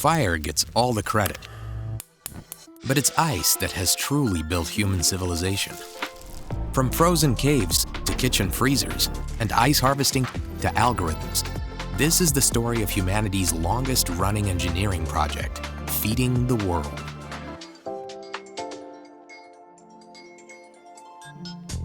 Fire gets all the credit. But it's ice that has truly built human civilization. From frozen caves to kitchen freezers and ice harvesting to algorithms, this is the story of humanity's longest-running engineering project, feeding the world.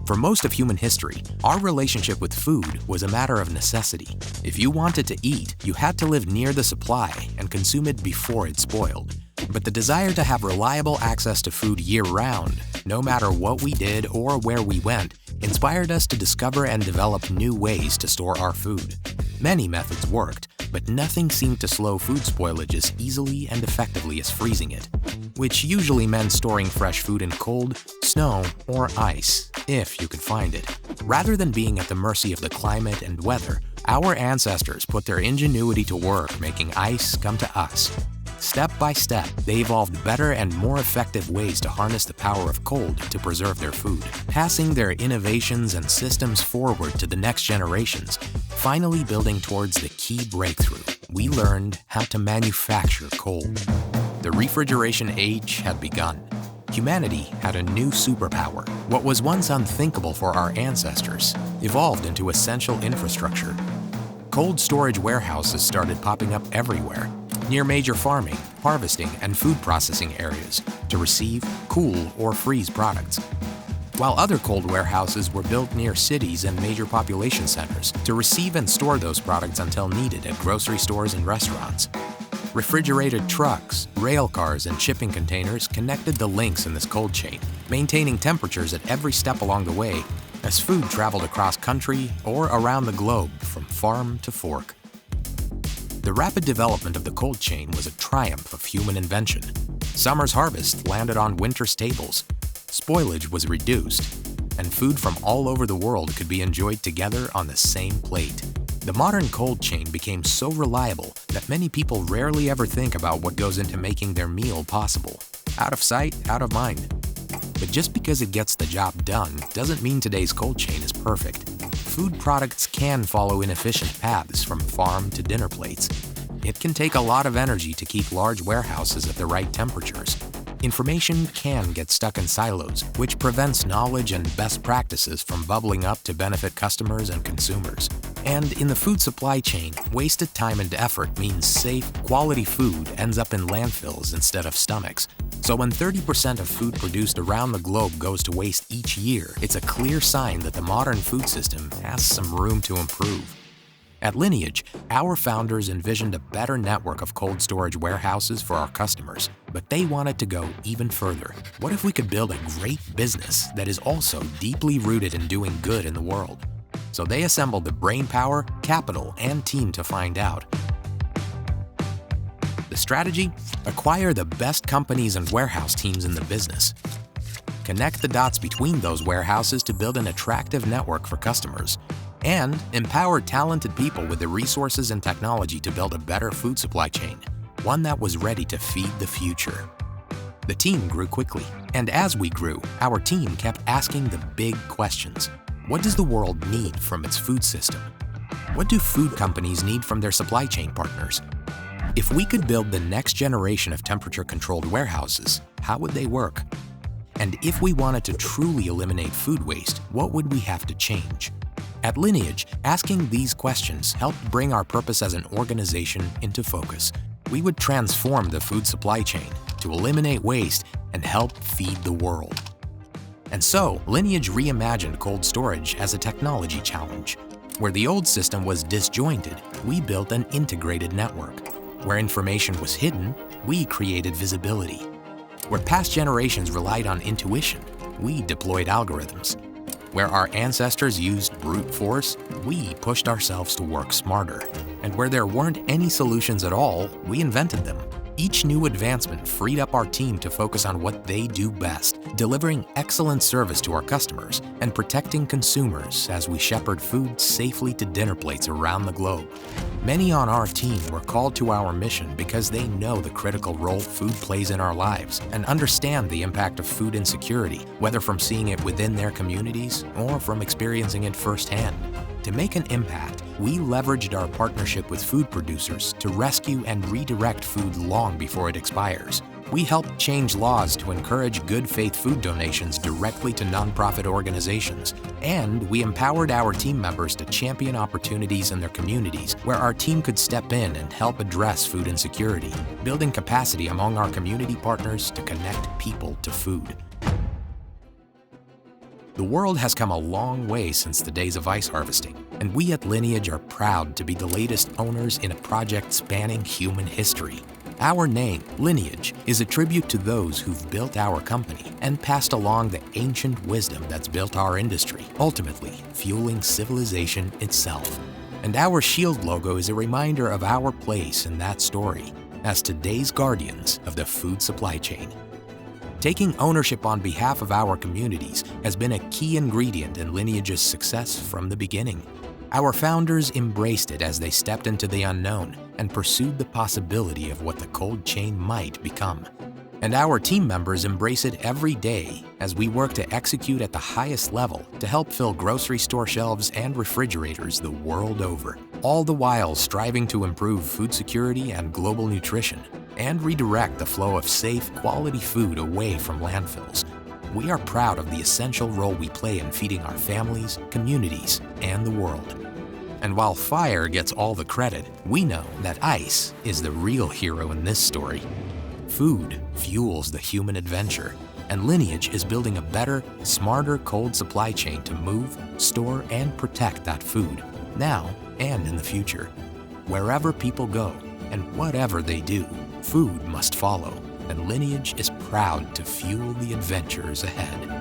For most of human history, our relationship with food was a matter of necessity. If you wanted to eat, you had to live near the supply and consume it before it spoiled. But the desire to have reliable access to food year-round, no matter what we did or where we went, inspired us to discover and develop new ways to store our food. Many methods worked, but nothing seemed to slow food spoilage as easily and effectively as freezing it, which usually meant storing fresh food in cold, snow, or ice, if you could find it. Rather than being at the mercy of the climate and weather, our ancestors put their ingenuity to work making ice come to us. Step by step, they evolved better and more effective ways to harness the power of cold to preserve their food, passing their innovations and systems forward to the next generations, finally building towards the key breakthrough. We learned how to manufacture cold. The refrigeration age had begun. Humanity had a new superpower. What was once unthinkable for our ancestors evolved into essential infrastructure. Cold storage warehouses started popping up everywhere, near major farming, harvesting, and food processing areas to receive, cool, or freeze products. While other cold warehouses were built near cities and major population centers to receive and store those products until needed at grocery stores and restaurants. Refrigerated trucks, rail cars, and shipping containers connected the links in this cold chain, maintaining temperatures at every step along the way as food traveled across country or around the globe from farm to fork. The rapid development of the cold chain was a triumph of human invention. Summer's harvest landed on winter's tables, spoilage was reduced, and food from all over the world could be enjoyed together on the same plate. The modern cold chain became so reliable that many people rarely ever think about what goes into making their meal possible. Out of sight, out of mind. But just because it gets the job done doesn't mean today's cold chain is perfect. Food products can follow inefficient paths from farm to dinner plates. It can take a lot of energy to keep large warehouses at the right temperatures. Information can get stuck in silos, which prevents knowledge and best practices from bubbling up to benefit customers and consumers. And in the food supply chain, wasted time and effort means safe, quality food ends up in landfills instead of stomachs. So when 30% of food produced around the globe goes to waste each year, it's a clear sign that the modern food system has some room to improve. At Lineage, our founders envisioned a better network of cold storage warehouses for our customers, but they wanted to go even further. What if we could build a great business that is also deeply rooted in doing good in the world? So they assembled the brainpower, capital, and team to find out. The strategy? Acquire the best companies and warehouse teams in the business. Connect the dots between those warehouses to build an attractive network for customers. And empower talented people with the resources and technology to build a better food supply chain, one that was ready to feed the future. The team grew quickly, and as we grew, our team kept asking the big questions. What does the world need from its food system? What do food companies need from their supply chain partners? If we could build the next generation of temperature-controlled warehouses, how would they work? And if we wanted to truly eliminate food waste, what would we have to change? At Lineage, asking these questions helped bring our purpose as an organization into focus. We would transform the food supply chain to eliminate waste and help feed the world. And so, Lineage reimagined cold storage as a technology challenge. Where the old system was disjointed, we built an integrated network. Where information was hidden, we created visibility. Where past generations relied on intuition, we deployed algorithms. Where our ancestors used brute force, we pushed ourselves to work smarter. And where there weren't any solutions at all, we invented them. Each new advancement freed up our team to focus on what they do best, delivering excellent service to our customers and protecting consumers as we shepherd food safely to dinner plates around the globe. Many on our team were called to our mission because they know the critical role food plays in our lives and understand the impact of food insecurity, whether from seeing it within their communities or from experiencing it firsthand. To make an impact, We leveraged our partnership with food producers to rescue and redirect food long before it expires. We helped change laws to encourage good faith food donations directly to nonprofit organizations. And we empowered our team members to champion opportunities in their communities where our team could step in and help address food insecurity, building capacity among our community partners to connect people to food. The world has come a long way since the days of ice harvesting, and we at Lineage are proud to be the latest owners in a project spanning human history. Our name, Lineage, is a tribute to those who've built our company and passed along the ancient wisdom that's built our industry, ultimately fueling civilization itself. And our shield logo is a reminder of our place in that story as today's guardians of the food supply chain. Taking ownership on behalf of our communities has been a key ingredient in Lineage's success from the beginning. Our founders embraced it as they stepped into the unknown and pursued the possibility of what the cold chain might become. And our team members embrace it every day as we work to execute at the highest level to help fill grocery store shelves and refrigerators the world over, all the while striving to improve food security and global nutrition, and redirect the flow of safe, quality food away from landfills. We are proud of the essential role we play in feeding our families, communities, and the world. And while fire gets all the credit, we know that ice is the real hero in this story. Food fuels the human adventure, and Lineage is building a better, smarter cold supply chain to move, store, and protect that food, now and in the future. Wherever people go, and whatever they do, food must follow, and Lineage is proud to fuel the adventures ahead.